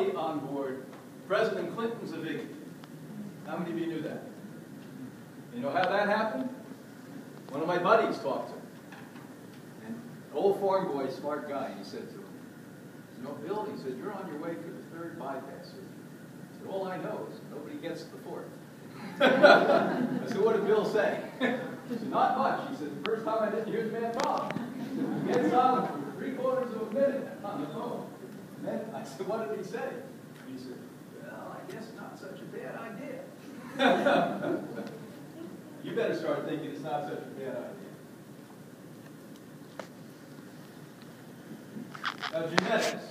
buddy on board, President Clinton's a biggie. How many of you knew that? You know how that happened? One of my buddies talked to him. And an old farm boy, smart guy, he said to him, "You know, Bill," he said, "you're on your way for the third bypass surgery." He said, "All I know is nobody gets the fourth." I said, "What did Bill say?" He said, "Not much." He said, "The first time I didn't hear the man talk." He gets on for 3/4 of a minute on the phone. And then I said, "What did he say?" He said, "Well, I guess not such a bad idea." You better start thinking it's not such a bad idea. Now, genetics.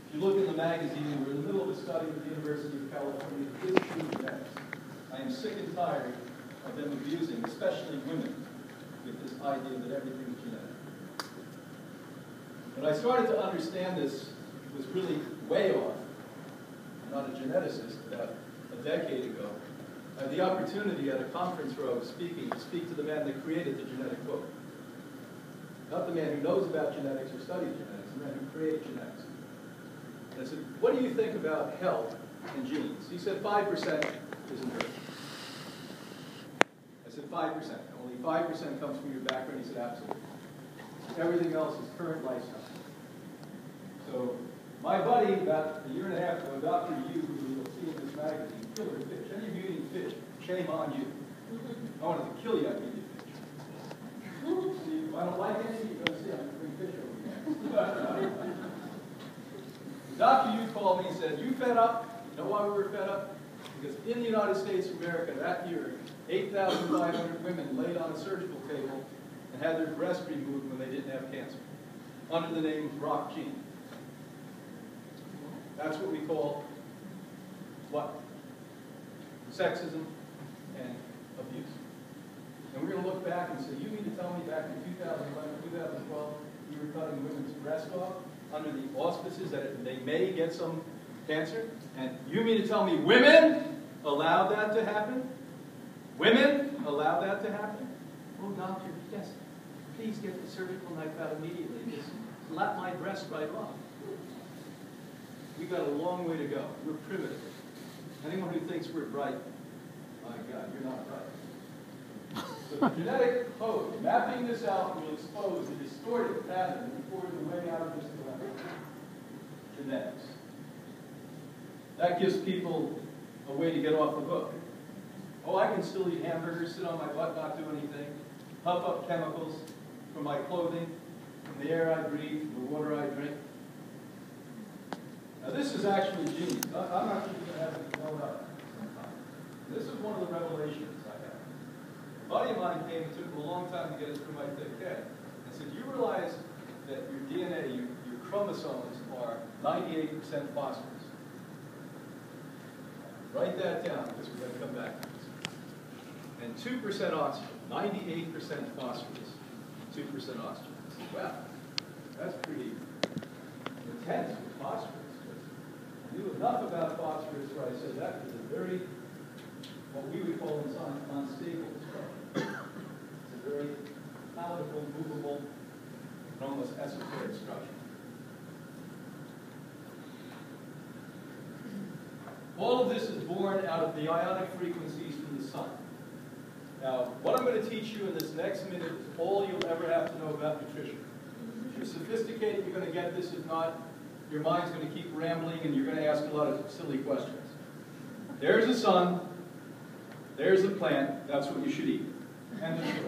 If you look in the magazine, we're in the middle of a study with the University of California, the history of genetics. I am sick and tired of them abusing, especially women, with this idea that everything is genetic. When I started to understand this, was really way off. I'm not a geneticist. About a decade ago, I had the opportunity at a conference where I was speaking to speak to the man that created the genetic book. Not the man who knows about genetics or studies genetics, the man who created genetics. And I said, "What do you think about health and genes?" He said 5% isn't hurt. I said 5%. Only 5% comes from your background. He said absolutely. Everything else is current lifestyle. So my buddy, about a year and a half ago, Dr. Yu, who you'll see in this magazine, killer fish. Any of you eating fish, shame on you. I wanted to kill you, I'd eat fish. See, if I don't like any, you're going to see I'm going to bring fish over here. Dr. Yu called me and said, "You fed up?" You know why we were fed up? Because in the United States of America that year, 8,500 women laid on a surgical table and had their breast removed when they didn't have cancer, under the name rock gene. That's what we call what? Sexism and abuse. And we're going to look back and say, you mean to tell me back in 2011, 2012, you were cutting women's breast off under the auspices that they may get some cancer? And you mean to tell me women allowed that to happen? Women allowed that to happen? Oh, doctor, yes. Please get the surgical knife out immediately. Just lap my breast right off. We've got a long way to go. We're primitive. Anyone who thinks we're bright, my God, you're not bright. So the genetic code, mapping this out will expose the distorted pattern before the way out of this dilemma. Genetics. That gives people a way to get off the hook. Oh, I can still eat hamburgers, sit on my butt, not do anything, puff up chemicals from my clothing, from the air I breathe, from the water I drink. Now this is actually genius. I'm not even going to have it blown up sometime. This is one of the revelations I had. A buddy of mine came, it took him a long time to get it through my thick head, and said, "You realize that your DNA, your chromosomes are 98% phosphorus." Write that down, because we're going to come back to this. And 2% oxygen, 98% phosphorus, 2% oxygen. Wow, that's pretty intense with phosphorus. I knew enough about phosphorus where I said that was a very, what we would call in science, unstable structure. It's a very palatable, movable, and almost esoteric structure. All of this is born out of the ionic frequencies from the sun. Now, what I'm going to teach you in this next minute is all you'll ever have to know about nutrition. If you're sophisticated, you're going to get this. If not, your mind's going to keep rambling and you're going to ask a lot of silly questions. There's the sun. There's the plant. That's what you should eat. And the story.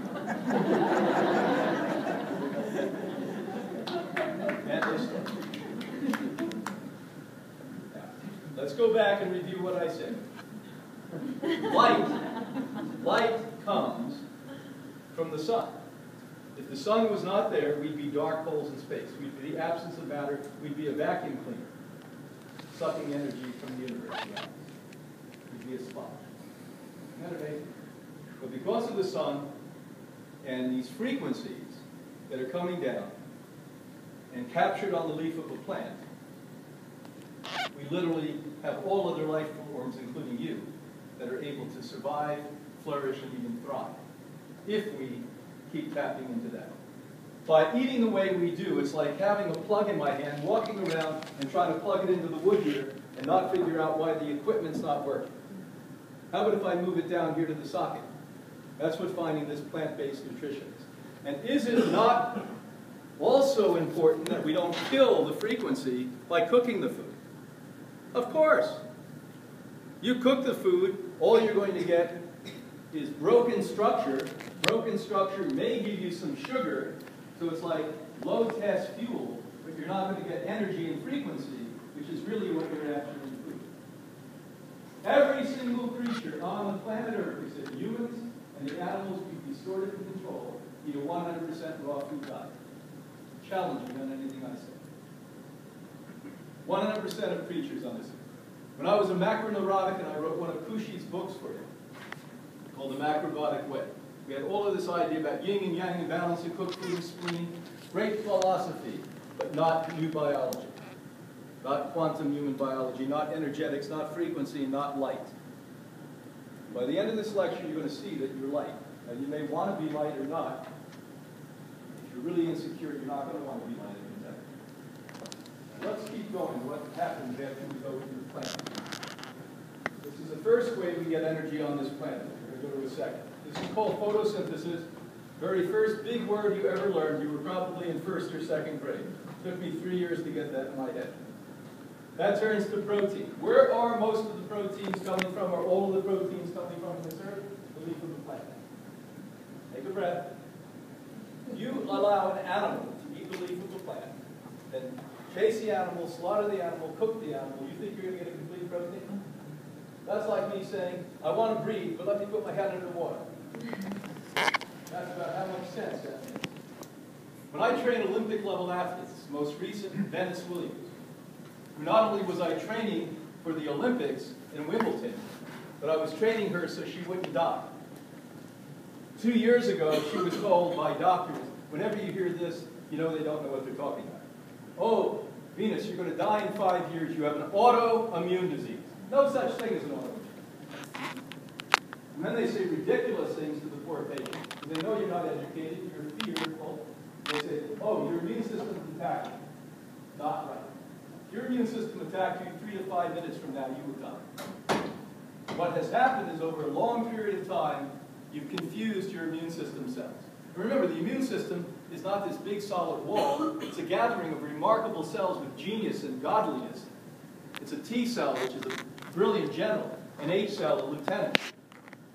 And the story. Let's go back and review what I said. Light comes from the sun. If the sun was not there, we'd be dark holes in space. We'd be the absence of matter. We'd be a vacuum cleaner, sucking energy from the universe. We'd be a sponge. Isn't that amazing? But because of the sun and these frequencies that are coming down and captured on the leaf of a plant, we literally have all other life forms, including you, that are able to survive, flourish, and even thrive, if we keep tapping into that. by eating the way we do, it's like having a plug in my hand, walking around and trying to plug it into the wood here and not figure out why the equipment's not working. How about if I move it down here to the socket? That's what finding this plant-based nutrition is. And is it not also important that we don't kill the frequency by cooking the food? Of course. You cook the food, all you're going to get is broken structure. Broken structure may give you some sugar, so it's like low-test fuel, but you're not going to get energy and frequency, which is really what you're after in food. Every single creature on the planet Earth, except humans and the animals we distorted and control, eat a 100% raw food diet. Challenging on anything I say. 100% of creatures on this earth. When I was a macroneurotic and I wrote one of Cauchy's books for him, called The Macrobiotic Way, we had all of this idea about yin and yang and balance and cooked food and spleen. Great philosophy, but not new biology. Not quantum human biology, not energetics, not frequency, not light. By the end of this lecture, you're going to see that you're light. Now, you may want to be light or not. If you're really insecure, you're not going to want to be light in a Let's keep going. What happens after we go through the planet? This is the first way we get energy on this planet. We're going to go to a second. This is called photosynthesis. Very first big word you ever learned. You were probably in first or second grade. It took me 3 years to get that in my head. That turns to protein. Where are most of the proteins coming from? Are all of the proteins coming from this earth? The leaf of the plant. Take a breath. You allow an animal to eat the leaf of the plant, then chase the animal, slaughter the animal, cook the animal. You think you're going to get a complete protein? That's like me saying, I want to breathe, but let me put my head under water. That's about how much sense that makes. When I train Olympic-level athletes, most recent, Venus Williams, not only was I training for the Olympics in Wimbledon, but I was training her so she wouldn't die. 2 years ago, she was told by doctors, whenever you hear this, you know they don't know what they're talking about. Oh, Venus, you're going to die in 5 years. You have an autoimmune disease. No such thing as an autoimmune. And then they say ridiculous things to the poor patient. They know you're not educated, you're fearful. They say, oh, your immune system is attacking you. Not right. If your immune system attacked you 3 to 5 minutes from now, you would die. What has happened is over a long period of time, you've confused your immune system cells. Remember, the immune system is not this big solid wall. It's a gathering of remarkable cells with genius and godliness. It's a T cell, which is a brilliant general, an H cell, a lieutenant,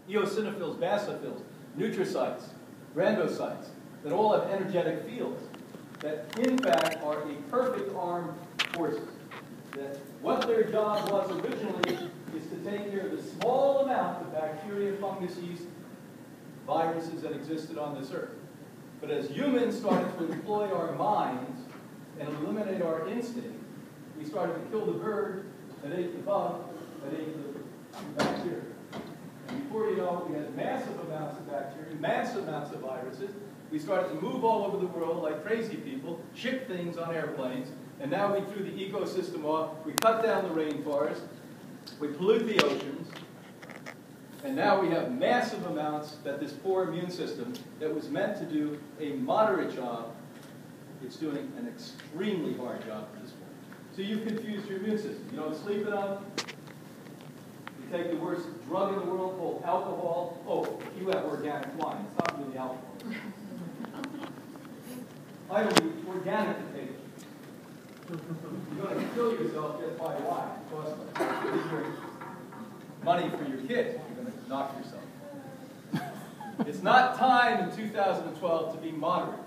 eosinophils, basophils, neutrocytes, grandocytes, that all have energetic fields, that in fact are a perfect armed forces. That what their job was originally is to take care of the small amount of bacteria, fungus, yeast, viruses that existed on this earth. But as humans started to employ our minds and eliminate our instinct, we started to kill the bird that ate the bug that ate the bacteria. And before you know it, we had massive amounts of bacteria, massive amounts of viruses. We started to move all over the world like crazy people, ship things on airplanes, and now we threw the ecosystem off. We cut down the rainforest. We pollute the oceans. And now we have massive amounts that this poor immune system that was meant to do a moderate job, it's doing an extremely hard job at this point. So you've confused your immune system. You don't sleep enough. You take the worst drug in the world called alcohol. Oh, you have organic wine. It's not really alcohol. I don't eat organic potatoes. You're going to kill yourself just by wine. It costs money for your kids. You're going to knock yourself. It's not time in 2012 to be moderate.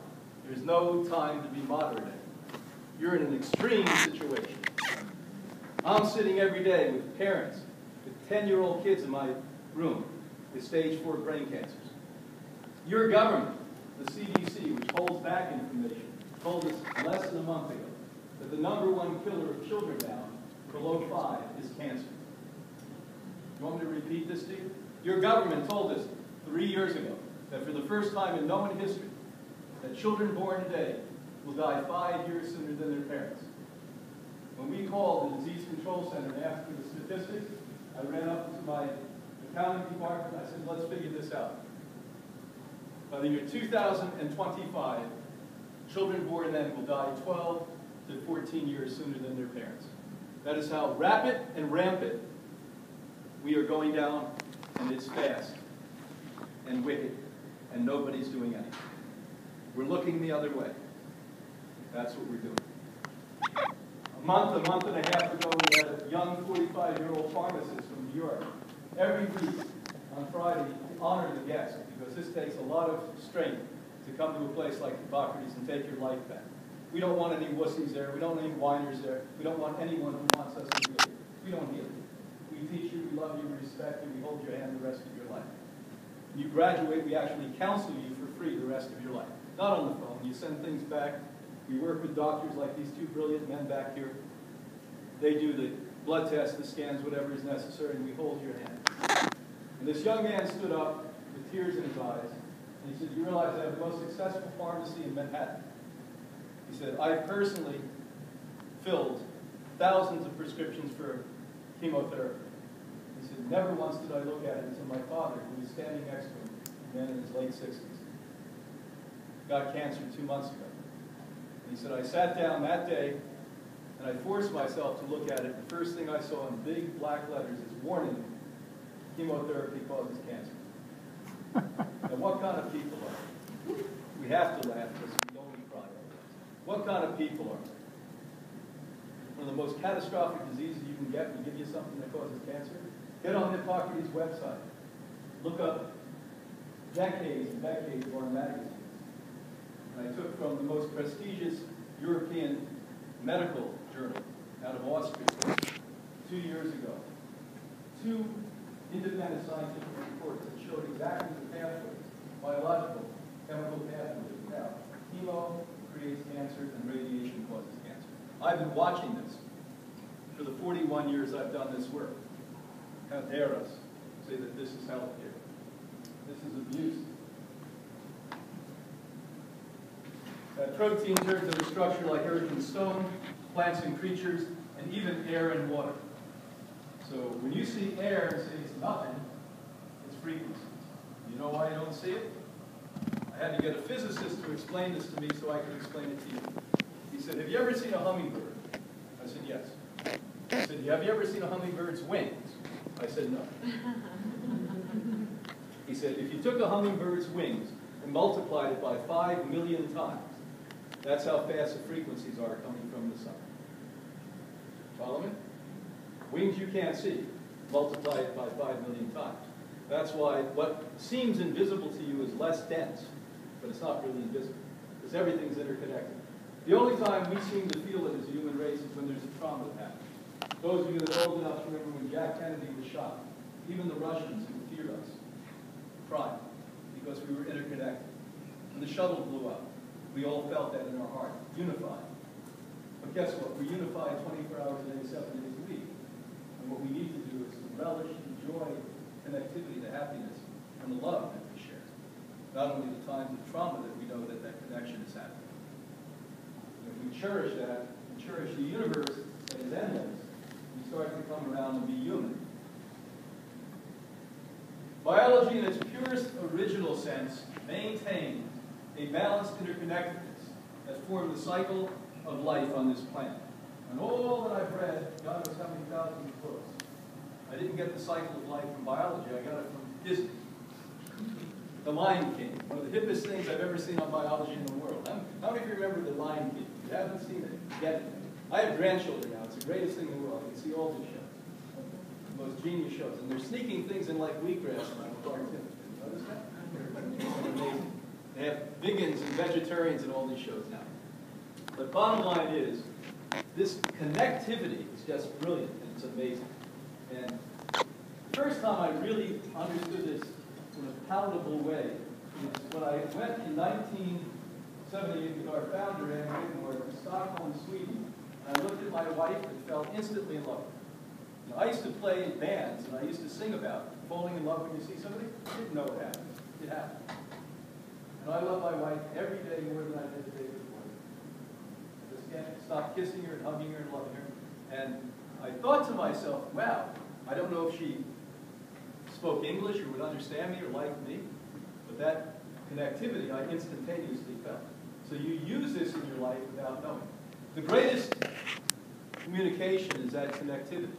There's no time to be moderate anymore. You're in an extreme situation. I'm sitting every day with parents with 10-year-old kids in my room with stage 4 brain cancers. Your government, the CDC, which holds back information, told us less than a month ago that the #1 killer of children now, below 5, is cancer. You want me to repeat this to you? Your government told us 3 years ago that for the first time in known history, that children born today will die 5 years sooner than their parents. When we called the Disease Control Center and asked for the statistics, I ran up to my accounting department and I said, let's figure this out. By the year 2025, Children born then will die 12 to 14 years sooner than their parents. That is how rapid and rampant we are going down, and it's fast and wicked, and nobody's doing anything. We're looking the other way. That's what we're doing. A month and a half ago, we had a young 45-year-old pharmacist from New York. Every week on Friday, honor the guest, because this takes a lot of strength to come to a place like Hippocrates and take your life back. We don't want any wussies there. We don't want any whiners there. We don't want anyone who wants us to heal you. We don't heal you. We teach you, we love you, we respect you, we hold your hand the rest of your life. When you graduate, we actually counsel you for free the rest of your life. Not on the phone. You send things back. We work with doctors like these two brilliant men back here. They do the blood tests, the scans, whatever is necessary, and we hold your hand. And this young man stood up with tears in his eyes, and he said, "You realize I have the most successful pharmacy in Manhattan?" He said, "I personally filled thousands of prescriptions for chemotherapy." He said, "Never once did I look at it until my father, who was standing next to him, a man in his late 60s, got cancer 2 months ago." And he said, "I sat down that day, and I forced myself to look at it. The first thing I saw in big black letters is warning, chemotherapy causes cancer." Now, what kind of people are we? We have to laugh because we only cry. What kind of people are we? One of the most catastrophic diseases you can get, we give you something that causes cancer. Get on Hippocrates' website. Look up decades and decades of our magazines. And I took from the most prestigious European medical journal out of Austria 2 years ago 2 independent scientific reports that showed exactly the pathways, biological, chemical pathways. Now, chemo creates cancer and radiation causes cancer. I've been watching this for the 41 years I've done this work. How dare us say that this is health care? This is abuse. That protein turns into a structure like earth and stone, plants and creatures, and even air and water. So when you see air and say it's nothing, it's frequency. You know why you don't see it? I had to get a physicist to explain this to me so I could explain it to you. He said, "Have you ever seen a hummingbird?" I said, "Yes." He said, "Have you ever seen a hummingbird's wings?" I said, "No." He said, "If you took a hummingbird's wings and multiplied it by 5 million times, that's how fast the frequencies are coming from the sun." Follow me? Wings you can't see. Multiply it by 5 million times. That's why what seems invisible to you is less dense, but it's not really invisible, because everything's interconnected. The only time we seem to feel it as a human race is when there's a trauma that happens. Those of you that are old enough to remember when Jack Kennedy was shot, even the Russians who feared us cried because we were interconnected. When the shuttle blew up, we all felt that in our heart, unified. But guess what? We're unified 24 hours a day, 7 days a week. And what we need to do is to relish the joy, connectivity, the happiness, and the love that we share. Not only the times of trauma that we know that that connection is happening. And if we cherish that, and cherish the universe that is endless, we start to come around and be human. Biology in its purest original sense maintains a balanced interconnectedness that formed the cycle of life on this planet. And all that I've read, God knows how many thousands of books, I didn't get the cycle of life from biology, I got it from Disney. The Lion King, one of the hippest things I've ever seen on biology in the world. How many of you remember The Lion King? If you haven't seen it, get it. I have grandchildren now, it's the greatest thing in the world. I can see all these shows. The most genius shows. And they're sneaking things in like wheatgrass in my cartoon. Notice that? It's amazing. They have vegans and vegetarians in all these shows now. But bottom line is, this connectivity is just brilliant, and it's amazing. And the first time I really understood this in a palatable way is when I went in 1978 with our founder, Anne Whitmore, to Stockholm, Sweden, and I looked at my wife and fell instantly in love with her. Now, I used to play in bands, and I used to sing about falling in love when you see somebody. I didn't know it happened. It happened. And I love my wife every day more than I did the day before. I just can't stop kissing her and hugging her and loving her. And I thought to myself, wow, I don't know if she spoke English or would understand me or like me, but that connectivity I instantaneously felt. So you use this in your life without knowing. The greatest communication is that connectivity.